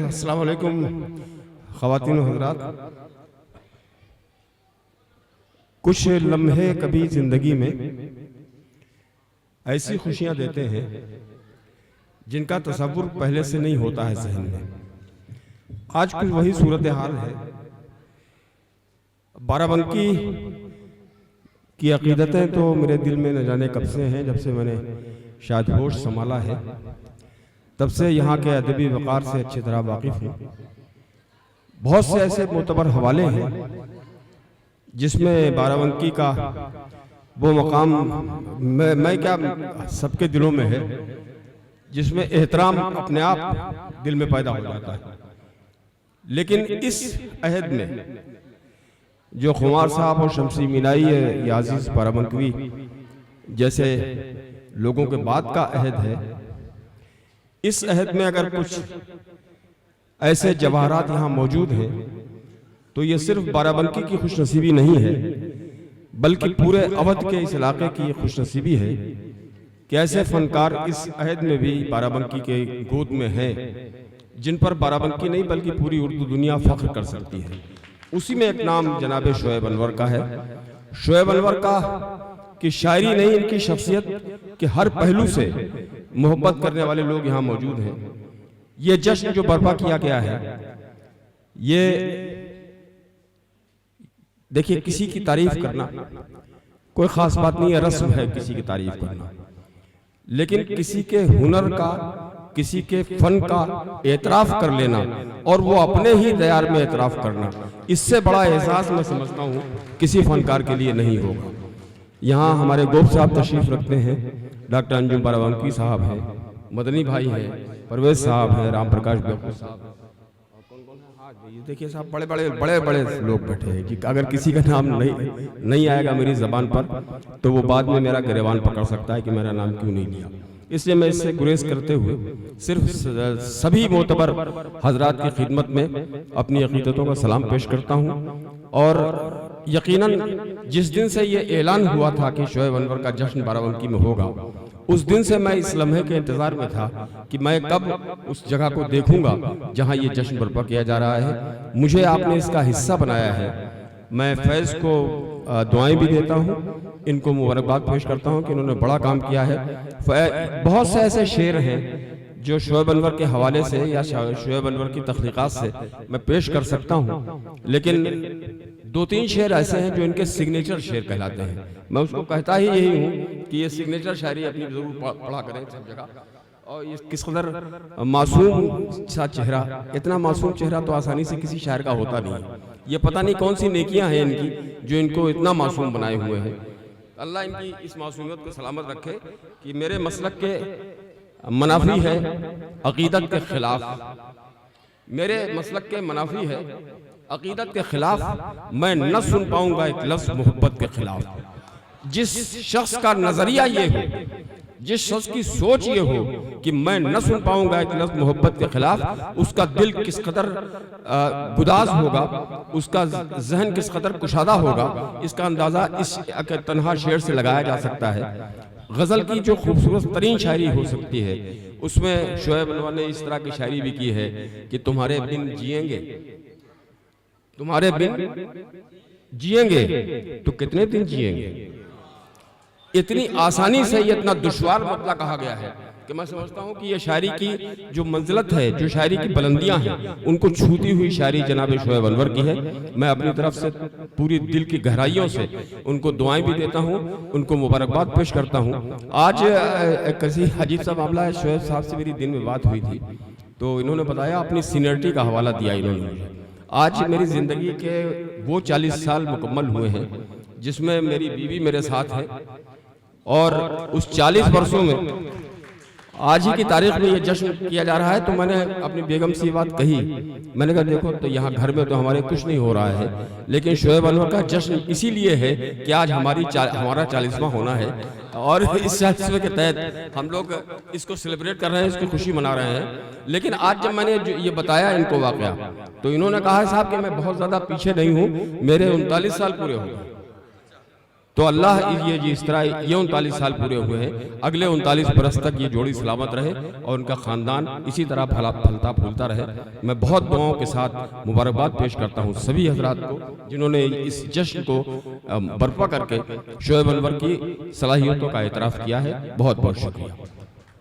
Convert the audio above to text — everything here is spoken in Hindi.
अस्सलाम वालेकुम ख़वातीन व हज़रात। कुछ लम्हे कभी ज़िंदगी में ऐसी खुशियाँ देते हैं जिनका तसव्वुर पहले से नहीं होता है ज़हन में। आज कुछ वही सूरत हाल है। बाराबंकी की अक़ीदतें तो मेरे दिल में न जाने कब से हैं, जब से मैंने शायद होश संभाला है तब से यहाँ के अदबी वक़ार से अच्छी तरह वाकिफ़ हूँ। बहुत से ऐसे मोतबर हवाले हैं जिसमें बाराबंकी का वो मकाम मैं क्या सबके दिलों में है, जिसमें एहतराम अपने आप दिल में पैदा हो जाता है। लेकिन इस अहद में जो खुमार साहब और शमसी मिलाई या अजीज़ बाराबंकवी जैसे लोगों के बाद का अहद है, इस अहद में अगर कुछ ऐसे जवाहरात यहाँ मौजूद हैं तो ये सिर्फ बाराबंकी की खुशनसीबी नहीं है बल्कि पूरे अवध के इस इलाके की खुशनसीबी है कि ऐसे फनकार इस अहद में भी बाराबंकी के गोद में हैं जिन पर बाराबंकी नहीं बल्कि पूरी उर्दू दुनिया फख्र कर सकती है। उसी में एक नाम जनाब शोएब अनवर का है। शोएब अनवर का कि शायरी नहीं, इनकी शख्सियत के हर पहलू से मोहब्बत करने वाले लोग यहाँ मौजूद हैं। ये जश्न जो बर्पा किया गया है, ये देखिए किसी की तारीफ करना कोई खास बात नहीं है, रस्म है किसी की तारीफ करना, लेकिन किसी के हुनर का, किसी के फन का एतराफ कर लेना और वो अपने ही दयार में एतराफ करना, इससे बड़ा एहसास मैं समझता हूँ किसी फनकार के लिए नहीं होगा। यहाँ हमारे गोप साहब तशरीफ रखते हैं, डॉक्टर अंजुम बाराबंकी साहब हैं, मदनी भाई हैं, परवेज साहब हैं, राम प्रकाश बेवकूफ़ साहब, ये देखिए साहब बड़े बड़े लोग बैठे हैं कि अगर किसी का नाम नहीं आएगा मेरी ज़बान पर तो वो बाद में मेरा गिरबान पकड़ सकता है कि मेरा नाम क्यों नहीं लिया। इसलिए मैं इससे गुरेज करते हुए सिर्फ सभी मोतबर हजरात की खिदमत में अपनी अक़ीदतों का सलाम पेश करता हूँ। और यकीनन जिस दिन से ये ऐलान हुआ था कि शोएब अनवर का जश्न बाराबंकी में होगा, उस दिन से मैं इस लम्हे के इंतज़ार में था कि मैं कब उस जगह को देखूंगा जहां ये जश्न बर्पा किया जा रहा है। मुझे आपने इसका हिस्सा बनाया है। मैं फैज़ को दुआएं भी देता हूं, इनको मुबारकबाद पेश करता हूं कि इन्होंने बड़ा काम किया है। बहुत से ऐसे शेर हैं जो शोएब अनवर के हवाले से या शोएब अनवर की तख्लीक़ात से मैं पेश कर सकता हूँ, लेकिन दो तीन शेर ऐसे हैं जो इनके सिग्नेचर शेर कहलाते हैं। मैं उसको कहता ही यही हूँ कि ये सिग्नेचर शायरी अपनी ज़रूर पढ़ा करें सब जगह। और ये किस कदर मासूम सा चेहरा, इतना मासूम चेहरा तो आसानी से किसी शायर का होता नहीं है। ये पता नहीं कौन सी नेकियां हैं इनकी जो इनको इतना मासूम बनाए हुए हैं। अल्लाह इनकी इस मासूमियत को सलामत रखे कि मेरे मसलक के मनाफी है अक़ीदत के खिलाफ, मेरे मसलक के मनाफी है अक़ीदत के खिलाफ मैं न सुन पाऊंगा एक लफ्ज़ मोहब्बत के खिलाफ। जिस शख्स का नजरिया ये हो, जिस शख्स की सोच ये हो कि मैं न सुन पाऊंगा एक लफ्ज़ मोहब्बत के खिलाफ, उसका दिल किस कदर गुदाज होगा, उसका जहन किस कदर कुशादा होगा, इसका अंदाज़ा इस तन्हा शेर से लगाया जा सकता है। गज़ल की जो खूबसूरत तरीन शायरी हो सकती है उसमें शोएब अनवर ने इस तरह की शायरी भी की है कि तुम्हारे बिन जिएंगे, तुम्हारे बिन जिएंगे तो कितने दिन जिएंगे। इतनी आसानी से ये इतना दुश्वार मतला कहा गया है कि मैं समझता हूँ कि ये शायरी की जो मंजिलत है, जो शायरी की बुलंदियाँ हैं, उनको छूती हुई शायरी जनाब शोएब अनवर की है। मैं अपनी तरफ से पूरी दिल की गहराइयों से उनको दुआएं भी देता हूँ, उनको मुबारकबाद पेश करता हूँ। आज किसी अजीब सा मामला है, शोएब साहब से मेरी दिन में बात हुई थी तो इन्होंने बताया, अपनी सीनियरिटी का हवाला दिया इन्होंने। आज मेरी ज़िंदगी के वो 40 साल मुकम्मल हुए हैं जिसमें मेरी बीवी मेरे साथ है और उस 40 वर्षों में आज ही की तारीख में ये जश्न किया जा रहा है। तो मैंने अपनी बेगम से बात कही, मैंने कहा देखो तो यहाँ घर में तो हमारे कुछ नहीं हो रहा है, लेकिन शोएब अनवर का जश्न इसीलिए है कि आज हमारा 40वां होना है और इस 40वें के तहत हम लोग इसको सेलिब्रेट कर रहे हैं, इसकी खुशी मना रहे हैं। लेकिन आज जब मैंने ये बताया इनको वाकया तो इन्होंने कहा साहब कि मैं बहुत ज़्यादा पीछे नहीं हूँ, मेरे 39 साल पूरे हो गए। तो अल्लाह ये जिस तरह ये 39 साल पूरे हुए हैं, अगले 39 बरस तक ये जोड़ी सलामत रहे और उनका ख़ानदान इसी तरह फलता फूलता रहे। मैं बहुत दुआओं के साथ मुबारकबाद पेश करता हूँ सभी हजरात को जिन्होंने इस जश्न को बर्पा करके शोएब अनवर की सलाहियतों का एतराफ़ किया है। बहुत बहुत शुक्रिया।